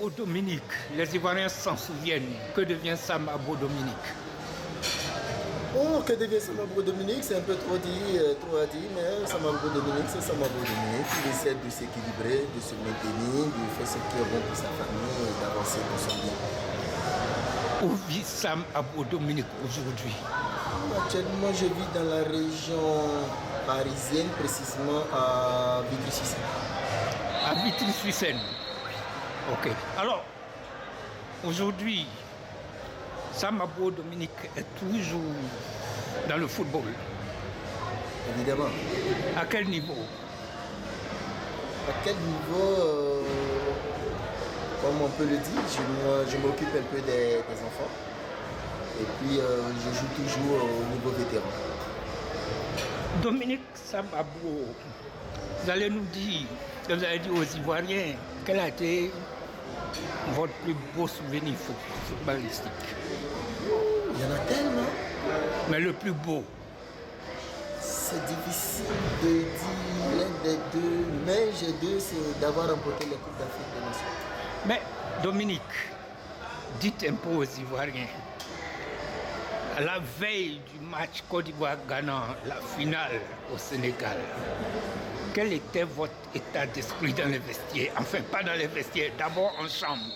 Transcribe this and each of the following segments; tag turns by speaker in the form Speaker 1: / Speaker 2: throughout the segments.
Speaker 1: Abo Dominique, les Ivoiriens s'en souviennent. Que devient Sam Abo Dominique?
Speaker 2: Oh, que devient Sam Abo Dominique? C'est un peu trop dit, mais Sam Abo Dominique, c'est Sam Abo Dominique. Il essaie de s'équilibrer, de se maintenir, de faire ce qui est bon pour sa famille et d'avancer pour son bien.
Speaker 1: Où vit Sam Abo Dominique aujourd'hui?
Speaker 2: Actuellement, je vis dans la région parisienne, précisément à Vitry-sur-Seine.
Speaker 1: À Vitry-sur-Seine. Ok. Alors, aujourd'hui, Sam Abo Dominique est toujours dans le football.
Speaker 2: Évidemment.
Speaker 1: À quel niveau?
Speaker 2: À quel niveau, comme on peut le dire, je m'occupe un peu des enfants. Et puis, je joue toujours au niveau vétéran.
Speaker 1: Dominique Sam Abo, vous allez nous dire, vous allez dire aux Ivoiriens, quel a été votre plus beau souvenir footballistique?
Speaker 2: Il y en a tellement.
Speaker 1: Mais le plus beau?
Speaker 2: C'est difficile de dire l'un des deux, mais j'ai deux, c'est d'avoir remporté la Coupe d'Afrique des Nations.
Speaker 1: Mais Dominique, dites un peu aux Ivoiriens, à la veille du match Côte d'Ivoire-Ghana, la finale au Sénégal, quel était votre état d'esprit dans les vestiaires? Enfin, pas dans les vestiaires, d'abord en chambre.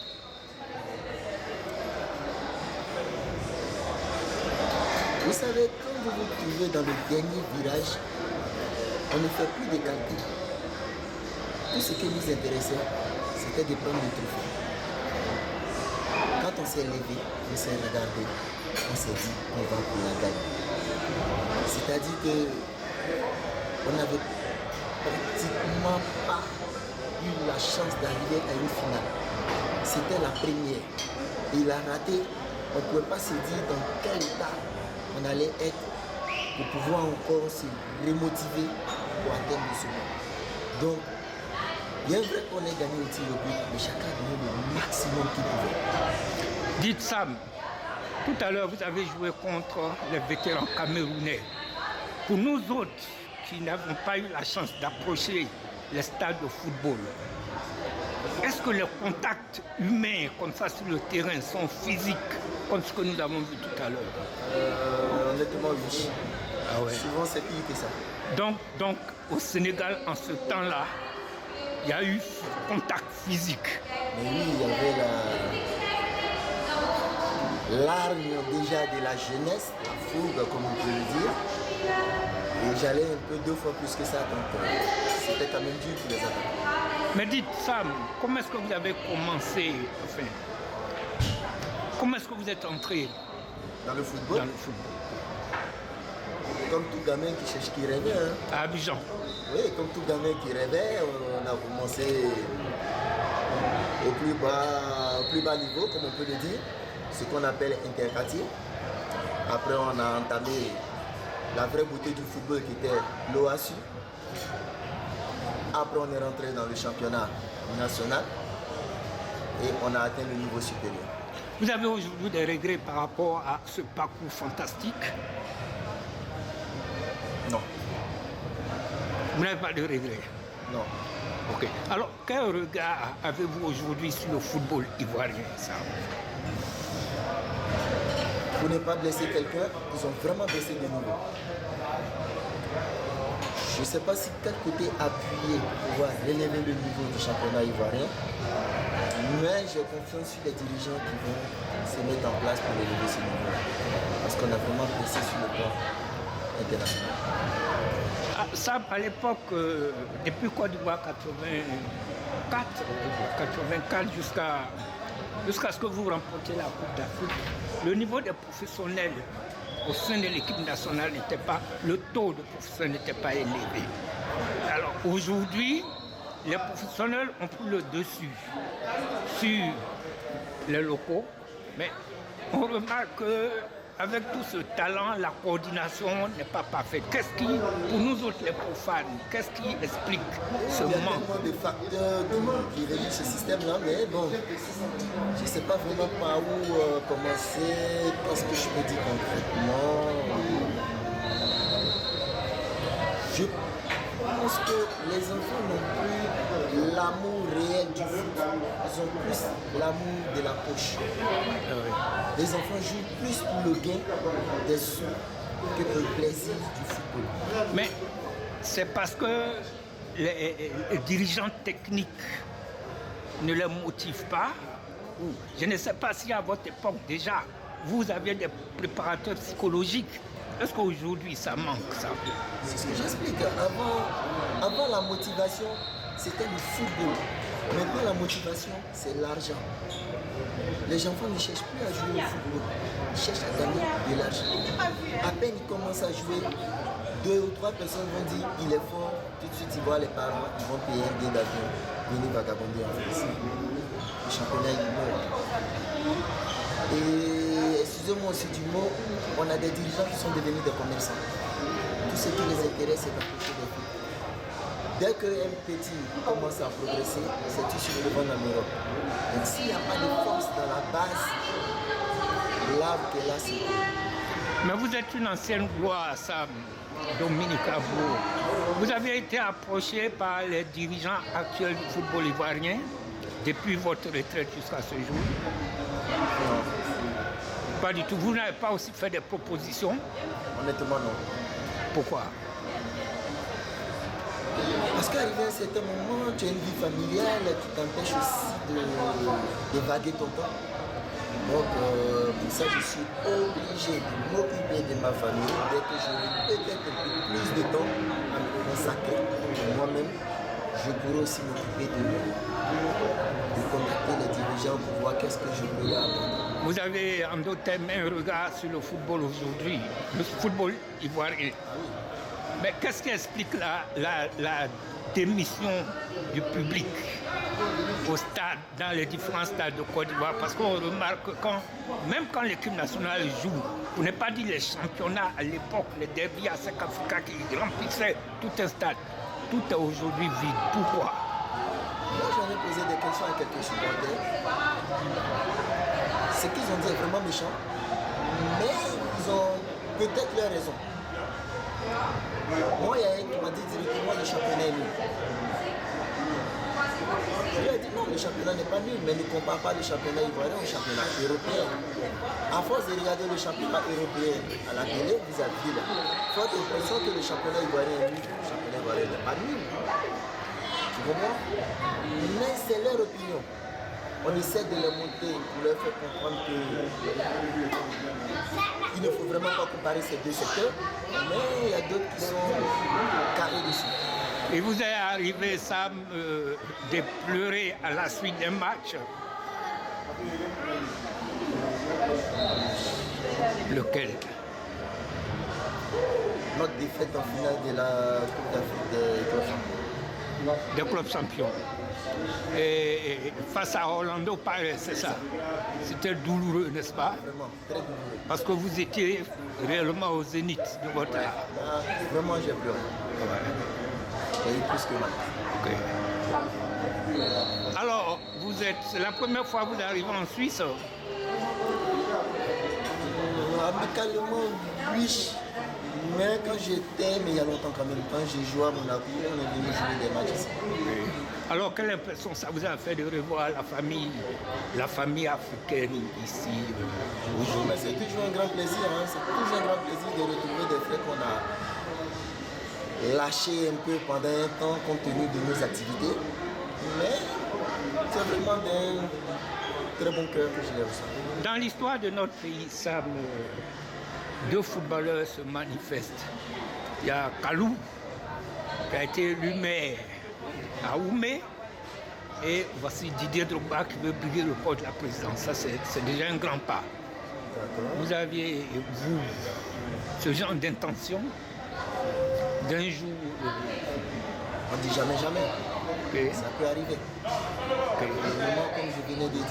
Speaker 2: Vous savez, quand vous vous trouvez dans le dernier virage, on ne fait plus de calculs. Tout ce qui nous intéressait, c'était de prendre le trophée. Quand on s'est levé, on s'est regardé, on s'est dit on va pour la gagne. C'est-à-dire qu'on n'avait pratiquement pas eu la chance d'arriver à une finale. C'était la première. Il a raté. On ne pouvait pas se dire dans quel état on allait être pour pouvoir encore se remotiver pour atteindre ce but. Donc, bien vrai qu'on ait gagné au tir au but, mais chacun a donné le maximum qu'il pouvait.
Speaker 1: Dites Sam, tout à l'heure vous avez joué contre les vétérans camerounais. Pour nous autres qui n'avons pas eu la chance d'approcher les stades de football, est-ce que les contacts humains comme ça sur le terrain sont physiques comme ce que nous avons vu tout à l'heure?
Speaker 2: Honnêtement, oui.
Speaker 1: Ah ouais.
Speaker 2: Souvent, c'est pire que ça.
Speaker 1: Donc, au Sénégal, en ce temps-là, il y a eu contact physique.
Speaker 2: Mais oui, il y avait l'arme déjà de la jeunesse, la fougue, comme on peut le dire. Et j'allais un peu deux fois plus que ça, donc c'était quand même dur pour les attaquants.
Speaker 1: Mais dites Sam, comment est-ce que vous avez commencé, enfin, comment est-ce que vous êtes entré
Speaker 2: dans le football? Comme tout gamin qui cherche, qui rêvait. Hein.
Speaker 1: À Abidjan.
Speaker 2: Oui, comme tout gamin qui rêvait, on a commencé au plus bas niveau, comme on peut le dire, ce qu'on appelle interquartier. Après, on a entamé la vraie beauté du football qui était l'OASU. Après, on est rentré dans le championnat national et on a atteint le niveau supérieur.
Speaker 1: Vous avez aujourd'hui des regrets par rapport à ce parcours fantastique?
Speaker 2: Non.
Speaker 1: Vous n'avez pas de regrets?
Speaker 2: Non.
Speaker 1: Ok. Alors, quel regard avez-vous aujourd'hui sur le football ivoirien, Sam?
Speaker 2: Pour ne pas blesser quelqu'un, ils ont vraiment baissé de niveau. Je ne sais pas si quel côté appuyer pour pouvoir relever le niveau du championnat ivoirien, mais j'ai confiance sur les dirigeants qui vont se mettre en place pour relever ce niveau. Parce qu'on a vraiment baissé sur le plan international.
Speaker 1: Ah, ça, à l'époque, depuis Côte d'Ivoire 84 jusqu'à ce que vous remportiez la Coupe d'Afrique, le niveau des professionnels au sein de l'équipe nationale n'était pas, le taux de professionnels n'était pas élevé. Alors aujourd'hui, les professionnels ont pris le dessus sur les locaux, mais on remarque qu'avec tout ce talent, la coordination n'est pas parfaite. Qu'est-ce qui, pour nous autres les profanes, qu'est-ce qui explique ce manque?
Speaker 2: Il y a tellement de facteurs qui régissent ce système-là, mais bon, je ne sais pas vraiment par où commencer, qu'est-ce que je peux dire concrètement. pense que les enfants n'ont plus l'amour réel du foot. Ils ont plus l'amour de la poche. Les enfants jouent plus pour le gain des sous que pour le plaisir du football.
Speaker 1: Mais c'est parce que les dirigeants techniques ne les motivent pas. Je ne sais pas si à votre époque déjà, vous aviez des préparateurs psychologiques. Est-ce qu'aujourd'hui ça manque ça?
Speaker 2: C'est ce que j'explique. Avant la motivation, c'était le football. Maintenant la motivation, c'est l'argent. Les enfants ne cherchent plus à jouer au football. Ils cherchent à gagner de l'argent. À peine ils commencent à jouer, 2 ou 3 personnes vont dire il est fort. Tout de suite ils voient les parents, ils vont payer un billet d'avion, venir vagabonder en France. Le championnat il meurt. Et excusez-moi aussi du mot, on a des dirigeants qui sont devenus des commerçants. Tout ce qui les intéresse, c'est d'approcher des filles. Dès qu'un petit commence à progresser, c'est tout sur le vendre en Europe. Donc s'il n'y a pas de force dans la base, l'arbre que là, c'est...
Speaker 1: Mais vous êtes une ancienne gloire, Sam, Dominique Abo. Vous avez été approché par les dirigeants actuels du football ivoirien depuis votre retraite jusqu'à ce jour?
Speaker 2: Non.
Speaker 1: Pas du tout. Vous n'avez pas aussi fait des propositions?
Speaker 2: Honnêtement, non.
Speaker 1: Pourquoi?
Speaker 2: Parce qu'arrivé à un certain moment, tu as une vie familiale qui t'empêche aussi d'évaguer ton temps. Donc, pour ça, je suis obligé de m'occuper de ma famille. Dès que j'aurai peut-être un peu plus de temps à me consacrer moi-même, je pourrai aussi m'occuper de contacter les dirigeants pour voir qu'est-ce que je peux leur apporter.
Speaker 1: Vous avez en d'autres termes un regard sur le football aujourd'hui, le football ivoirien. Mais qu'est-ce qui explique la démission du public au stade, dans les différents stades de Côte d'Ivoire? Parce qu'on remarque que même quand l'équipe nationale joue, pour ne pas dire les championnats à l'époque, les derbies à Africa qui remplissaient tout un stade, tout est aujourd'hui vide. Pourquoi?
Speaker 2: Moi, j'en ai posé des questions à quelques supporters. Ce qu'ils ont dit est vraiment méchant, mais ils ont peut-être leur raison. Moi, il y a un qui m'a dit directement le championnat est nul. Je lui ai dit non, le championnat n'est pas nul, mais ne compare pas le championnat ivoirien au championnat européen. À force de regarder le championnat européen à la télé, vous avez dit là, forte impression que le championnat ivoirien est nul. Le championnat ivoirien n'est pas nul. Tu comprends? Mais c'est leur opinion. On essaie de les monter pour leur faire comprendre qu'il ne faut vraiment pas comparer ces deux secteurs, mais il y a d'autres qui sont carrés dessus.
Speaker 1: Et vous est arrivé, Sam, de pleurer à la suite d'un match? Lequel?
Speaker 2: Notre défaite en finale de la Coupe d'Afrique des clubs champions.
Speaker 1: Des clubs champions. Et face à Orlando Pirates, c'est ça. C'était douloureux, n'est-ce pas?
Speaker 2: Vraiment, très douloureux.
Speaker 1: Parce que vous étiez réellement au zénith de votre art.
Speaker 2: Ah, vraiment, j'ai pleuré.
Speaker 1: Ouais.
Speaker 2: J'ai eu plus que mal.
Speaker 1: Okay. Alors, c'est la première fois que vous arrivez en Suisse?
Speaker 2: Amicalement, oui. Mais quand j'étais, mais il y a longtemps quand même, quand j'ai joué à Monaco, on est venu jouer des matchs ici.
Speaker 1: Okay. Alors, quelle impression ça vous a fait de revoir la famille africaine ici aujourd'hui?
Speaker 2: C'est toujours un grand plaisir, hein. C'est toujours un grand plaisir de retrouver des frères qu'on a lâchés un peu pendant un temps compte tenu de nos activités. Mais c'est vraiment d'un très bon cœur que je les reçois.
Speaker 1: Dans l'histoire de notre pays, Sam, deux footballeurs se manifestent. Il y a Kalou, qui a été élu maire à Oumé, et voici Didier Drogba qui veut briguer le poste de la présidence. Ça, c'est déjà un grand pas. Vous aviez, vous, ce genre d'intention d'un jour...
Speaker 2: On ne dit jamais, jamais.
Speaker 1: Okay.
Speaker 2: Ça peut arriver. Okay. Le moment, comme je venais de dire,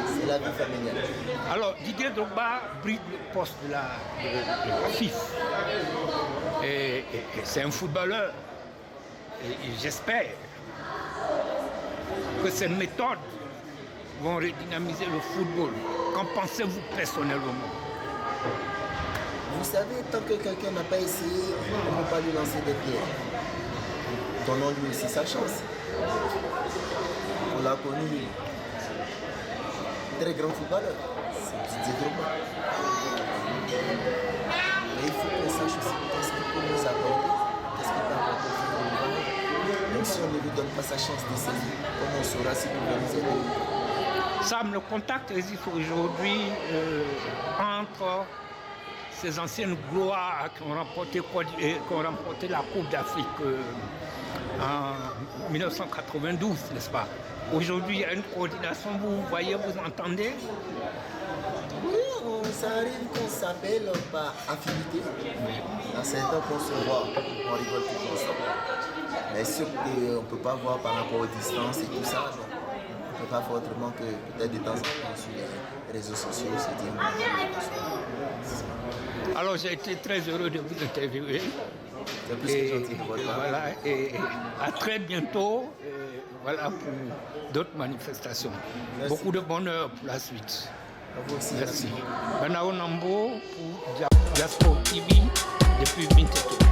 Speaker 2: c'est la vie familiale.
Speaker 1: Alors, Didier Drogba brigue le poste de la FIF. Et c'est un footballeur. Et j'espère que ces méthodes vont redynamiser le football. Qu'en pensez-vous personnellement?
Speaker 2: Vous savez, tant que quelqu'un n'a pas essayé, on ne peut pas lui lancer des pierres. donnons-lui aussi sa chance. On l'a connu très grand footballeur, c'est Didier Drogba. Mais il faut qu'on sache aussi qu'est-ce qu'il peut nous apporter, qu'est-ce qu'il peut apporter au football. Même si on ne lui donne pas sa chance de saisir, comment on saura s'il peut nous aider?
Speaker 1: Sam, le contact existe aujourd'hui entre ces anciennes gloires qui ont remporté la Coupe d'Afrique en 1992, n'est-ce pas? Aujourd'hui, il y a une coordination, vous voyez, vous entendez?
Speaker 2: Oui, ça arrive qu'on s'appelle par affinité. Dans certains qu'on se voit, on rigole tout ensemble. Mais ce qu'on ne peut pas voir par rapport aux distances et tout ça, non. On ne peut pas faire autrement que peut-être de temps en temps sur les réseaux sociaux, se dire.
Speaker 1: Alors j'ai été très heureux de vous interviewer.
Speaker 2: C'est plus que gentil de votre part.
Speaker 1: Voilà, et à très bientôt voilà, pour d'autres manifestations.
Speaker 2: Merci.
Speaker 1: Beaucoup de bonheur pour la suite.
Speaker 2: À vous aussi.
Speaker 1: Merci. Banao Nambo pour Diaspora TV depuis Binteto.